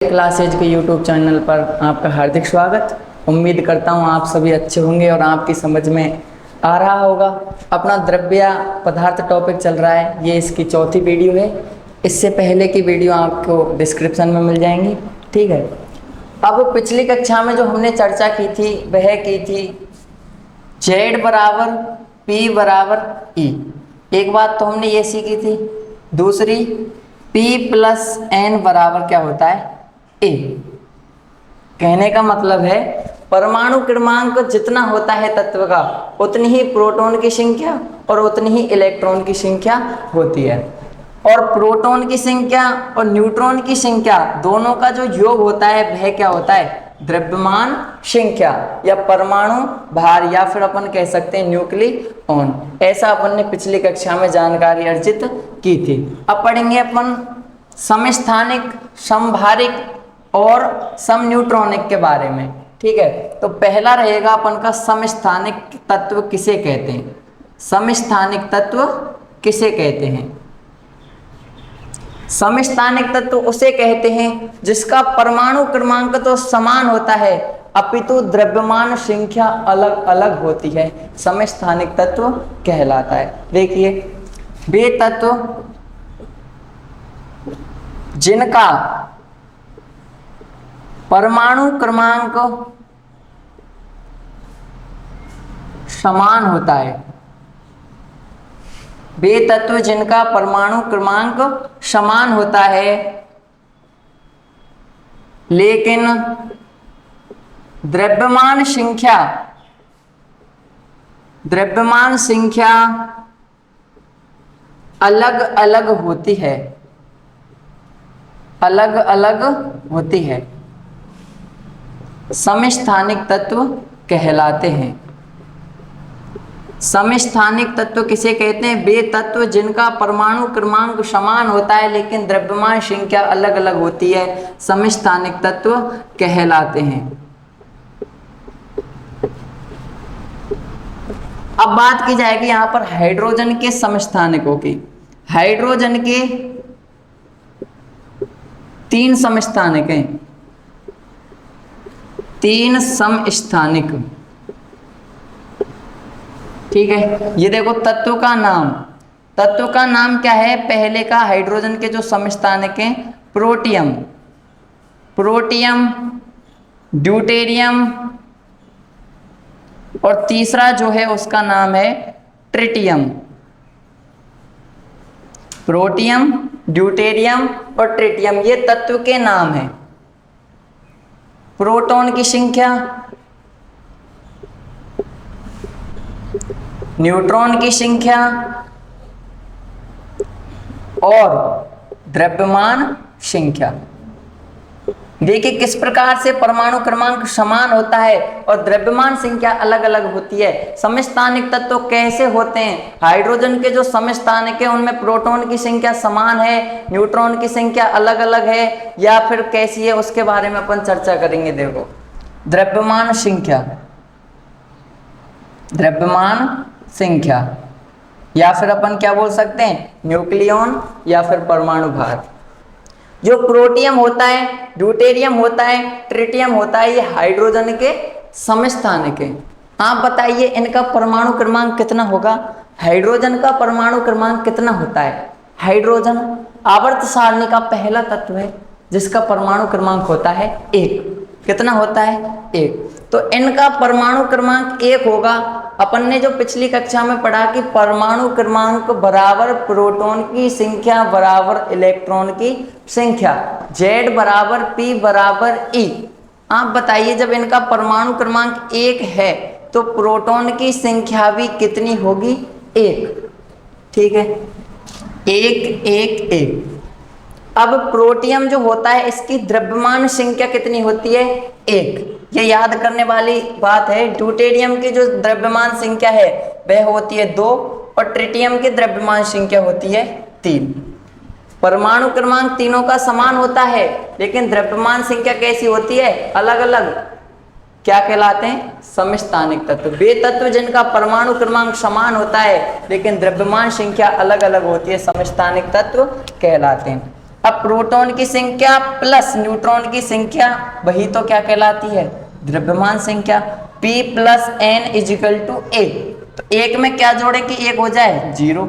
Classes के YouTube channel पर आपका हार्दिक स्वागत। उम्मीद करता हूँ आप सभी अच्छे होंगे और आपकी समझ में आ रहा होगा। अपना द्रव्य पदार्थ टॉपिक चल रहा है, ये इसकी चौथी वीडियो है। इससे पहले की वीडियो आपको डिस्क्रिप्शन में मिल जाएंगी, ठीक है। अब पिछली कक्षा में जो हमने चर्चा की थी वह की थी Z बराबर P बराबर E। एक बात तो हमने ये सीखी थी। दूसरी P प्लस N बराबर क्या होता है, A। कहने का मतलब है परमाणु क्रमांक जितना होता है तत्व का, उतनी ही प्रोटॉन की संख्या और उतनी ही इलेक्ट्रॉन की संख्या होती है। और प्रोटॉन की संख्या और न्यूट्रॉन की संख्या दोनों का जो योग होता है वह क्या होता है, द्रव्यमान संख्या या परमाणु भार, या फिर अपन कह सकते हैं न्यूक्लियॉन। ऐसा अपन ने पिछली कक्षा में जानकारी अर्जित की थी। अब पढ़ेंगे अपन समस्थानिक, समभारिक और समन्यूट्रॉनिक के बारे में, ठीक है। तो पहला रहेगा अपन का समस्थानिक तत्व किसे कहते हैं। समस्थानिक तत्व किसे कहते हैं? समस्थानिक तत्व उसे कहते हैं जिसका परमाणु क्रमांक तो समान होता है अपितु द्रव्यमान संख्या अलग अलग होती है, समस्थानिक तत्व कहलाता है। देखिए, वे तत्व जिनका परमाणु क्रमांक समान होता है, वे तत्व जिनका परमाणु क्रमांक समान होता है लेकिन द्रव्यमान संख्या अलग अलग होती है, अलग अलग होती है, समस्थानिक तत्व कहलाते हैं। समस्थानिक तत्व किसे कहते हैं? वे तत्व जिनका परमाणु क्रमांक समान होता है लेकिन द्रव्यमान संख्या अलग अलग होती है, समस्थानिक तत्व कहलाते हैं। अब बात की जाएगी यहां पर हाइड्रोजन के समस्थानिकों की। हाइड्रोजन के 3 समस्थानिक हैं, 3 समस्थानिक, ठीक है। ये देखो तत्व का नाम क्या है? पहले का हाइड्रोजन के जो समस्थानिक हैं, प्रोटियम, ड्यूटेरियम, और तीसरा जो है उसका नाम है ट्रिटियम। प्रोटियम, ड्यूटेरियम और ट्रिटियम, ये तत्व के नाम हैं। प्रोटॉन की संख्या, न्यूट्रॉन की संख्या और द्रव्यमान संख्या। देखिए किस प्रकार से परमाणु क्रमांक समान होता है और द्रव्यमान संख्या अलग अलग होती है। समस्थानिक तत्व कैसे होते हैं? हाइड्रोजन के जो समस्थानिक है उनमें प्रोटॉन की संख्या समान है, न्यूट्रॉन की संख्या अलग अलग है, या फिर कैसी है उसके बारे में अपन चर्चा करेंगे। देखो, द्रव्यमान संख्या या फिर अपन क्या बोल सकते हैं, न्यूक्लियॉन या फिर परमाणु भार। जो प्रोटियम होता है, ड्यूटेरियम होता है, ट्रिटियम होता है, ये हाइड्रोजन के समस्थानिक हैं। आप बताइए इनका परमाणु क्रमांक कितना होगा? हाइड्रोजन का परमाणु क्रमांक कितना होता है? हाइड्रोजन आवर्त सारणी का पहला तत्व है जिसका परमाणु क्रमांक होता है 1। कितना होता है? 1। तो इनका परमाणु क्रमांक 1 होगा। अपन ने जो पिछली कक्षा में पढ़ा कि परमाणु क्रमांक बराबर प्रोटॉन की संख्या बराबर इलेक्ट्रॉन की संख्या, Z बराबर P बराबर E। आप बताइए जब इनका परमाणु क्रमांक 1 है तो प्रोटॉन की संख्या भी कितनी होगी? 1, ठीक है। 1 1 1। अब प्रोटियम जो होता है इसकी द्रव्यमान संख्या कितनी होती है? 1। ये याद करने वाली बात है। ड्यूटेरियम की जो द्रव्यमान संख्या है वह होती है 2 और ट्रिटियम की द्रव्यमान संख्या होती है 3। परमाणु क्रमांक तीनों का समान होता है लेकिन द्रव्यमान संख्या कैसी होती है? अलग अलग। क्या कहलाते हैं? समस्थानिक तत्व। वे तत्व जिनका परमाणु क्रमांक समान होता है लेकिन द्रव्यमान संख्या अलग अलग होती है, समस्थानिक तत्व कहलाते हैं। अब प्रोटॉन की संख्या प्लस न्यूट्रॉन की संख्या वही तो क्या कहलाती है, द्रव्यमान संख्या। P plus N equal to A, तो एक में क्या जोड़े कि एक हो जाए 0।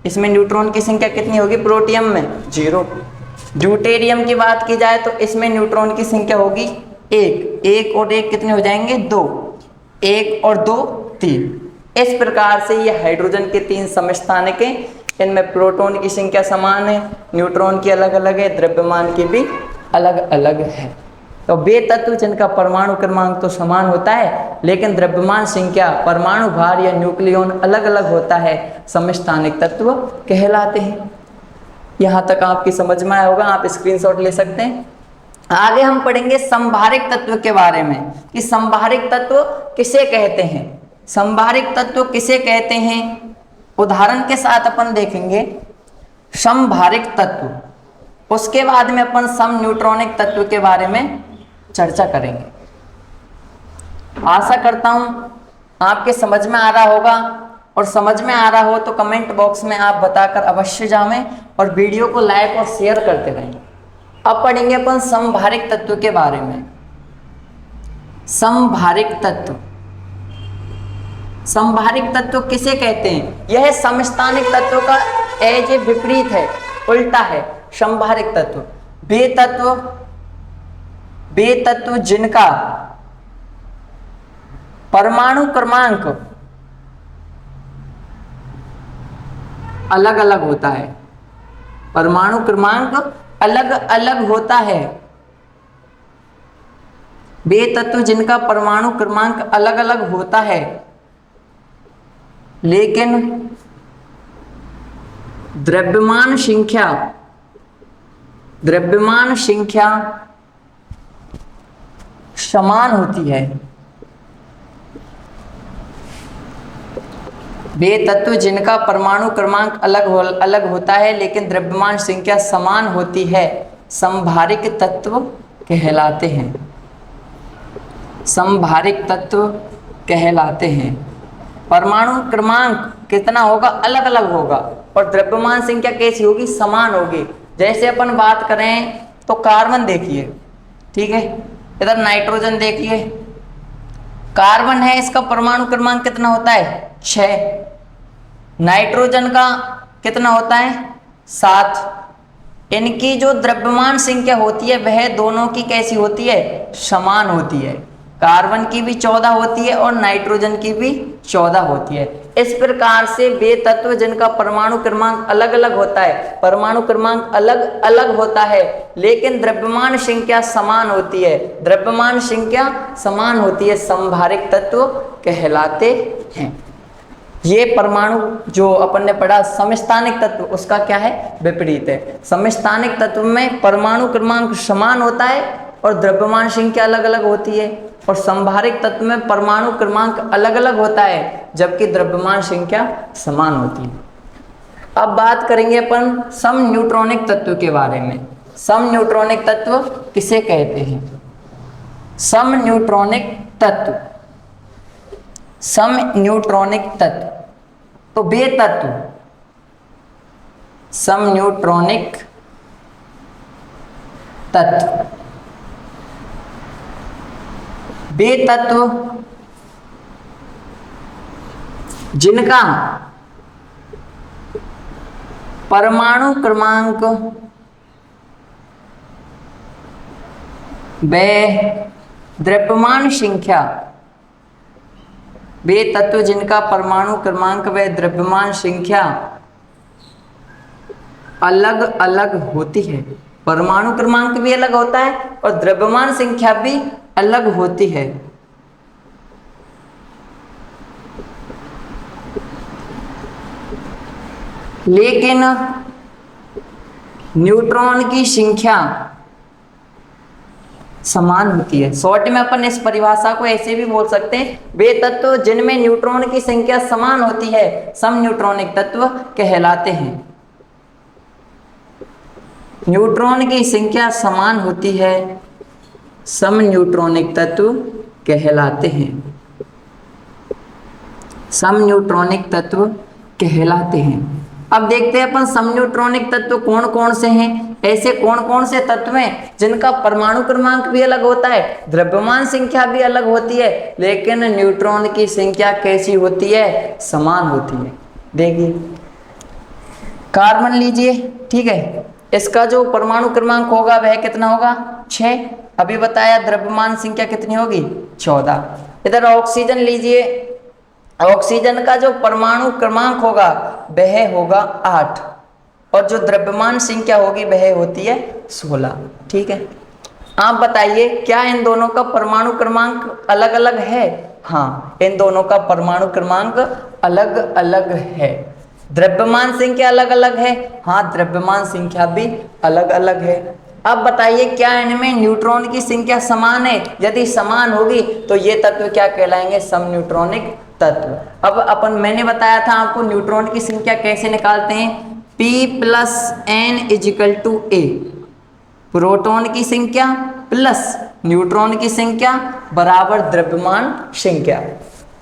इसमें न्यूट्रॉन की संख्या कितनी होगी प्रोटियम में 0। ड्यूटेरियम की बात की जाए तो इसमें न्यूट्रॉन की संख्या होगी 1, 1 और 1 कितने हो जाएंगे 2, 1 और 2 3। इस प्रकार से ये हाइड्रोजन के 3 समस्थानिक हैं, इनमें प्रोटॉन की संख्या समान है, न्यूट्रॉन की अलग अलग है, द्रव्यमान की भी अलग अलग है। तो वे तत्व जिनका परमाणु क्रमांक तो समान होता है लेकिन द्रव्यमान संख्या, परमाणु भार या न्यूक्लियॉन अलग अलग होता है, समस्थानिक तत्व कहलाते हैं। यहाँ तक आपकी समझ में आया होगा, आप स्क्रीनशॉट ले सकते हैं। आगे हम पढ़ेंगे संभारिक तत्व के बारे में कि संभारिक तत्व किसे कहते हैं, संभारिक तत्व किसे कहते हैं। उदाहरण के साथ अपन देखेंगे समभारिक तत्व, उसके बाद में अपन सम न्यूट्रॉनिक तत्व के बारे में चर्चा करेंगे। आशा करता हूं आपके समझ में आ रहा होगा, और समझ में आ रहा हो तो कमेंट बॉक्स में आप बताकर अवश्य जाएं और वीडियो को लाइक और शेयर करते रहें। अब पढ़ेंगे अपन समभारिक तत्व के बारे में। समभारिक तत्व, समभारिक तत्व किसे कहते हैं, यह समस्थानिक तत्व का एज ए विपरीत है, उल्टा है। समभारिक तत्व वे तत्व जिनका परमाणु क्रमांक अलग अलग होता है, परमाणु क्रमांक अलग अलग होता है। वे तत्व जिनका परमाणु क्रमांक अलग अलग होता है लेकिन द्रव्यमान संख्या समान होती है। वे तत्व जिनका परमाणु क्रमांक अलग होता है लेकिन द्रव्यमान संख्या समान होती है, समभारिक तत्व कहलाते हैं। समभारिक तत्व कहलाते हैं। परमाणु क्रमांक कितना होगा, अलग अलग होगा, और द्रव्यमान संख्या कैसी होगी, समान होगी। जैसे अपन बात करें तो कार्बन देखिए, ठीक है, इधर नाइट्रोजन देखिए, कार्बन है, इसका परमाणु क्रमांक कितना होता है 6, नाइट्रोजन का कितना होता है 7। इनकी जो द्रव्यमान संख्या होती है वह दोनों की कैसी होती है, समान होती है। कार्बन की भी 14 होती है और नाइट्रोजन की भी 14 होती है। इस प्रकार से वे तत्व जिनका परमाणु क्रमांक अलग अलग होता है, परमाणु क्रमांक अलग अलग होता है लेकिन द्रव्यमान संख्या समान होती है, द्रव्यमान संख्या समान होती है, समभारिक तत्व कहलाते हैं। ये परमाणु जो अपन ने पढ़ा समस्थानिक तत्व, उसका क्या है, विपरीत है। समस्थानिक तत्व में परमाणु क्रमांक समान होता है और द्रव्यमान संख्या अलग अलग होती है, और समभारिक तत्व में परमाणु क्रमांक अलग अलग होता है जबकि द्रव्यमान संख्या समान होती है। अब बात करेंगे अपन सम न्यूट्रॉनिक तत्व के बारे में। सम न्यूट्रॉनिक तत्व किसे कहते हैं, सम न्यूट्रॉनिक तत्व, सम न्यूट्रॉनिक तत्व, तो वे तत्व सम न्यूट्रॉनिक तत्व, वे तत्व जिनका परमाणु क्रमांक व द्रव्यमान संख्या, वे तत्व जिनका परमाणु क्रमांक व द्रव्यमान संख्या अलग अलग होती है, परमाणु क्रमांक भी अलग होता है और द्रव्यमान संख्या भी अलग होती है। लेकिन न्यूट्रॉन की संख्या समान होती है। शॉर्ट में अपन इस परिभाषा को ऐसे भी बोल सकते हैं, वे तत्व जिनमें न्यूट्रॉन की संख्या समान होती है सम न्यूट्रॉनिक तत्व कहलाते हैं। न्यूट्रॉन की संख्या समान होती है, सम न्यूट्रॉनिक तत्व कहलाते हैं, सम न्यूट्रॉनिक तत्व कहलाते हैं। अब देखते हैं अपन सम न्यूट्रॉनिक तत्व कौन कौन से हैं। ऐसे कौन कौन से तत्व हैं जिनका परमाणु क्रमांक भी अलग होता है, द्रव्यमान संख्या भी अलग होती है, लेकिन न्यूट्रॉन की संख्या कैसी होती है, समान होती है। देखिए कार्बन लीजिए, ठीक है, इसका जो परमाणु क्रमांक होगा वह कितना होगा 6। अभी बताया द्रव्यमान संख्या कितनी होगी 14। इधर ऑक्सीजन लीजिए, ऑक्सीजन का जो परमाणु क्रमांक होगा वह होगा 8 और जो द्रव्यमान संख्या होगी वह होती है 16। ठीक है, आप बताइए क्या इन दोनों का परमाणु क्रमांक अलग अलग है? हाँ, इन दोनों का परमाणु क्रमांक अलग अलग है। द्रव्यमान संख्या अलग अलग है, हाँ द्रव्यमान संख्या भी अलग अलग है। अब बताइए क्या इनमें न्यूट्रॉन की संख्या समान है? यदि समान होगी तो ये तत्व क्या कहलाएंगे, सम न्यूट्रॉनिक तत्व। अब मैंने बताया था आपको न्यूट्रॉन की संख्या कैसे निकालते हैं, P + N = A, प्रोटॉन की संख्या प्लस न्यूट्रॉन की संख्या बराबर द्रव्यमान संख्या।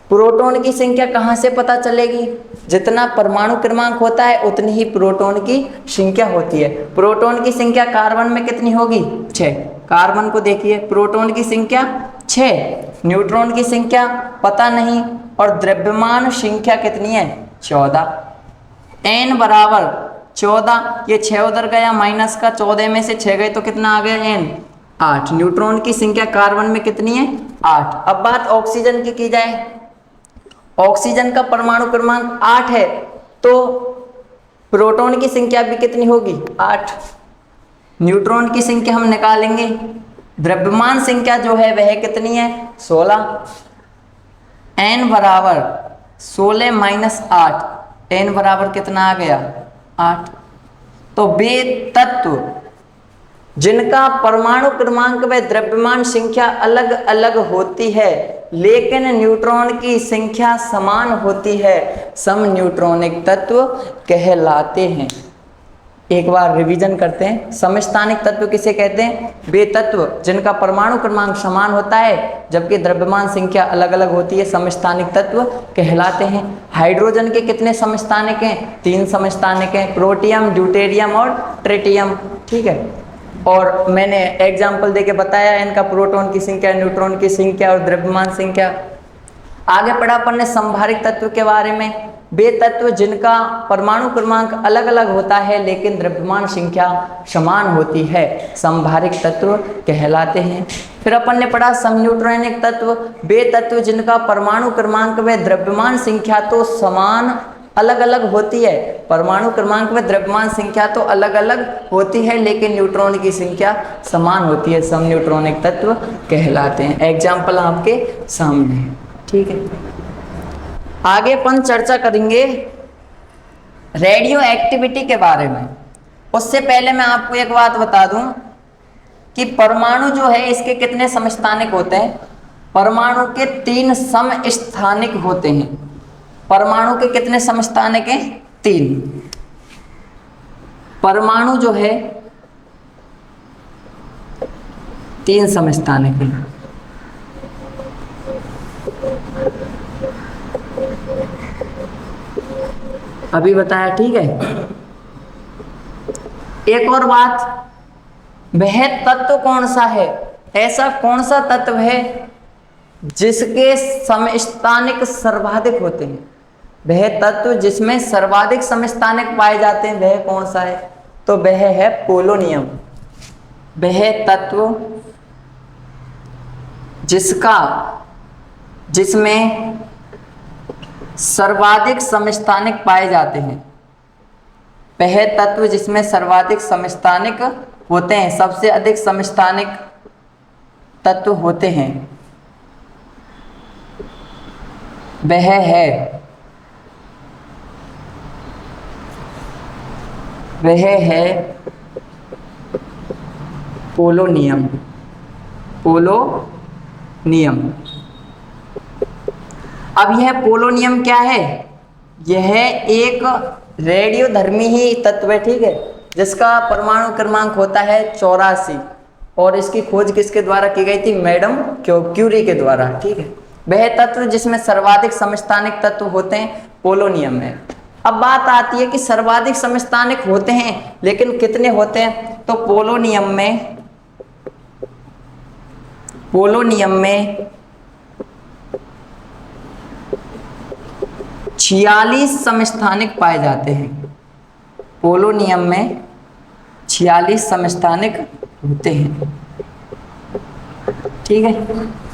प्रोटॉन की संख्या कहाँ से पता चलेगी? जितना परमाणु क्रमांक होता है उतनी ही प्रोटॉन की संख्या होती है। प्रोटॉन की संख्या कार्बन में कितनी होगी 6, कार्बन को देखिए प्रोटॉन की संख्या 6, न्यूट्रॉन की संख्या पता नहीं, और द्रव्यमान संख्या कितनी है 14। n बराबर 14, ये 6 उधर गया माइनस का, 14 में से 6 गए तो कितना आ गया n 8। न्यूट्रॉन की संख्या कार्बन में कितनी है 8। अब बात ऑक्सीजन की जाए, ऑक्सीजन का परमाणु क्रमांक 8 है तो प्रोटॉन की संख्या भी कितनी होगी 8। न्यूट्रॉन की संख्या हम निकालेंगे, द्रव्यमान संख्या जो है वह कितनी है 16। n बराबर 16 - 8, n बराबर कितना आ गया 8। तो वे तत्व जिनका परमाणु क्रमांक व द्रव्यमान संख्या अलग अलग होती है लेकिन न्यूट्रॉन की संख्या समान होती है, सम न्यूट्रॉनिक तत्व कहलाते हैं। एक बार रिवीजन करते हैं। समस्थानिक तत्व किसे कहते हैं? वे तत्व जिनका परमाणु क्रमांक समान होता है जबकि द्रव्यमान संख्या अलग अलग होती है, समस्थानिक तत्व कहलाते हैं। हाइड्रोजन के कितने समस्थानिक हैं? 3 समस्थानिक हैं, प्रोटियम, ड्यूटेरियम और ट्रिटियम। ठीक है, और मैंने एग्जाम्पल देके बताया इनका प्रोटॉन की संख्या, न्यूट्रॉन की संख्या और द्रव्यमान संख्या। आगे पढ़ा अपन ने संभारिक तत्व के बारे में। वे तत्व जिनका परमाणु क्रमांक अलग अलग होता है लेकिन द्रव्यमान संख्या समान होती है, संभारिक तत्व कहलाते हैं। फिर अपन ने पढ़ा सम न्यूट्रॉनिक तत्व, वे तत्व जिनका परमाणु क्रमांक व द्रव्यमान संख्या तो समान अलग अलग होती है, परमाणु क्रमांक व द्रव्यमान संख्या तो अलग अलग होती है लेकिन न्यूट्रॉन की संख्या समान होती है, सम न्यूट्रॉनिक तत्व कहलाते हैं। एग्जाम्पल आपके सामने है। ठीक है, आगे अपन चर्चा करेंगे रेडियो एक्टिविटी के बारे में। उससे पहले मैं आपको एक बात बता दूं कि परमाणु जो है इसके कितने समस्थानिक होते हैं? परमाणु के 3 समस्थानिक होते हैं। परमाणु के कितने समस्थानिक हैं? 3। परमाणु जो है 3 समस्थानिक हैं। अभी बताया, ठीक है। एक और बात, वह तत्व कौन सा है? ऐसा कौन सा तत्व है जिसके समस्थानिक सर्वाधिक होते हैं? वह तत्व जिसमें सर्वाधिक समस्थानिक पाए जाते हैं वह कौन सा है? तो वह है पोलोनियम। वह तत्व जिसमें सर्वाधिक समस्थानिक पाए जाते हैं, वह तत्व जिसमें सर्वाधिक समस्थानिक होते हैं, सबसे अधिक समस्थानिक तत्व होते हैं, वह है पोलोनियम। पोलोनियम। अब यह पोलोनियम क्या है? यह एक रेडियोधर्मी ही तत्व है, ठीक है, जिसका परमाणु क्रमांक होता है 84 और इसकी खोज किसके द्वारा की गई थी? मैडम क्यूरी के द्वारा। ठीक है, वह तत्व जिसमें सर्वाधिक समस्थानिक तत्व होते हैं पोलोनियम है। अब बात आती है कि सर्वाधिक समस्थानिक होते हैं, लेकिन कितने होते हैं? तो पोलोनियम में 46 समस्थानिक पाए जाते हैं। पोलोनियम में 46 समस्थानिक होते हैं। ठीक है,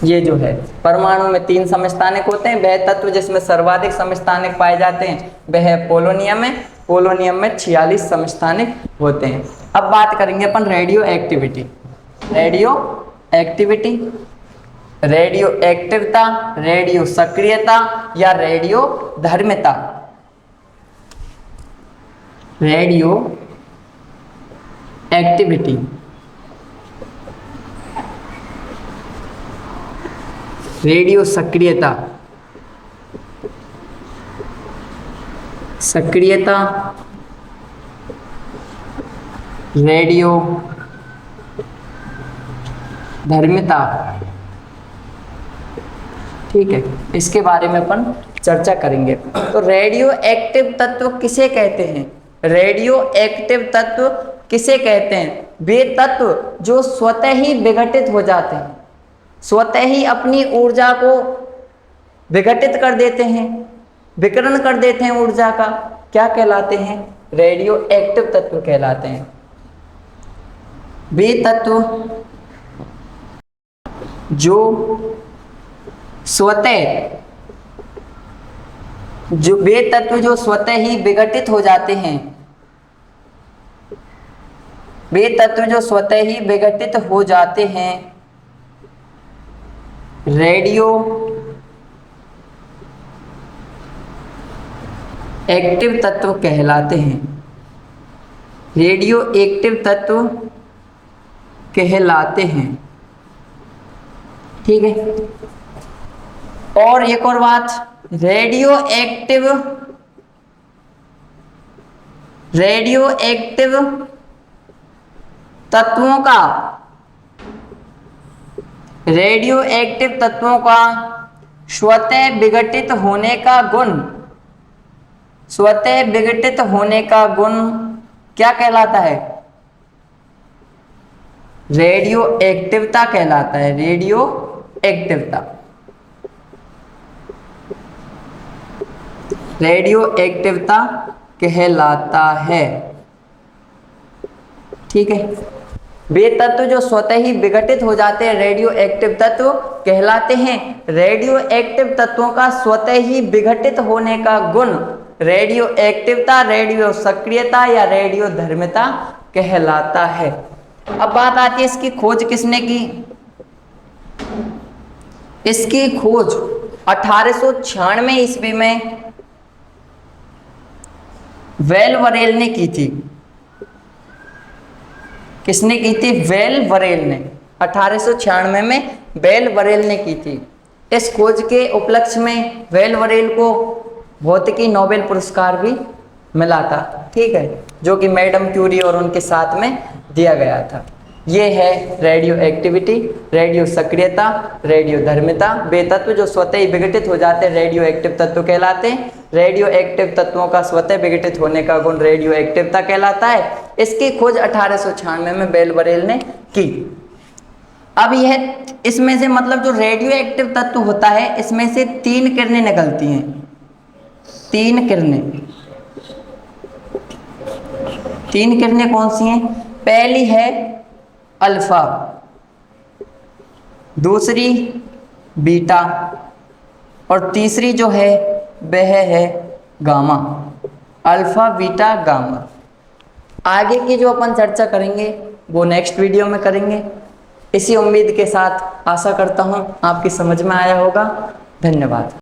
ये जो है परमाणु में 3 समस्थानिक होते हैं। वह तत्व जिसमें सर्वाधिक समस्थानिक पाए जाते हैं वह है पोलोनियम है। पोलोनियम में 46 समस्थानिक होते हैं। अब बात करेंगे अपन रेडियो एक्टिविटी। रेडियो एक्टिवता, रेडियो सक्रियता या रेडियो धर्मिता। रेडियो एक्टिविटी, रेडियो सक्रियता, रेडियो धर्मिता। ठीक है, इसके बारे में अपन चर्चा करेंगे। तो रेडियो एक्टिव तत्व किसे कहते हैं? रेडियो एक्टिव तत्व किसे कहते हैं? वे तत्व जो स्वतः ही विघटित हो जाते हैं, स्वतः ही अपनी ऊर्जा को विघटित कर देते हैं, विकिरण कर देते हैं ऊर्जा का, क्या कहलाते हैं? रेडियो एक्टिव तत्व कहलाते हैं। वे तत्व जो स्वतः ही विघटित हो जाते हैं, वे तत्व जो स्वतः ही विघटित हो जाते हैं रेडियो एक्टिव तत्व कहलाते हैं। रेडियो एक्टिव तत्व कहलाते हैं। ठीक है, और एक और बात, रेडियो एक्टिव तत्वों का स्वतः विघटित होने का गुण क्या कहलाता है? रेडियो एक्टिवता कहलाता है। रेडियो एक्टिवता कहलाता है। ठीक है, वे तत्व जो स्वतः ही विघटित हो जाते हैं रेडियो एक्टिव तत्व कहलाते हैं। रेडियो एक्टिव तत्वों का स्वतः ही विघटित होने का गुण रेडियो एक्टिवता, रेडियो सक्रियता या रेडियो धर्मिता कहलाता है। अब बात आती है इसकी खोज किसने की? इसकी खोज 1896 ईस्वी में वेल वरेल ने की थी। किसने की थी? वेल वरेल ने 1896 में वेल वरेल ने की थी। इस खोज के उपलक्ष्य में वेल वरेल को भौतिकी नोबेल पुरस्कार भी मिला था। ठीक है, जो कि मैडम क्यूरी और उनके साथ में दिया गया था। ये है रेडियो एक्टिविटी, रेडियो सक्रियता, रेडियो धर्मिता। वे तत्व जो स्वतः ही विघटित हो जाते हैं रेडियो एक्टिव तत्व कहलाते हैं। रेडियो एक्टिव तत्वों का स्वतः विघटित होने का गुण रेडियो एक्टिवता कहलाता है। इसकी खोज 1896 में बेल वरेल ने की। अब यह इसमें से मतलब जो रेडियो एक्टिव तत्व होता है इसमें से 3 किरणें निकलती हैं। 3 किरणें कौन सी हैं? पहली है अल्फा, दूसरी बीटा और तीसरी जो है वह है गामा। Alpha, beta, gamma. आगे की जो अपन चर्चा करेंगे वो नेक्स्ट वीडियो में करेंगे। इसी उम्मीद के साथ आशा करता हूँ आपकी समझ में आया होगा। धन्यवाद।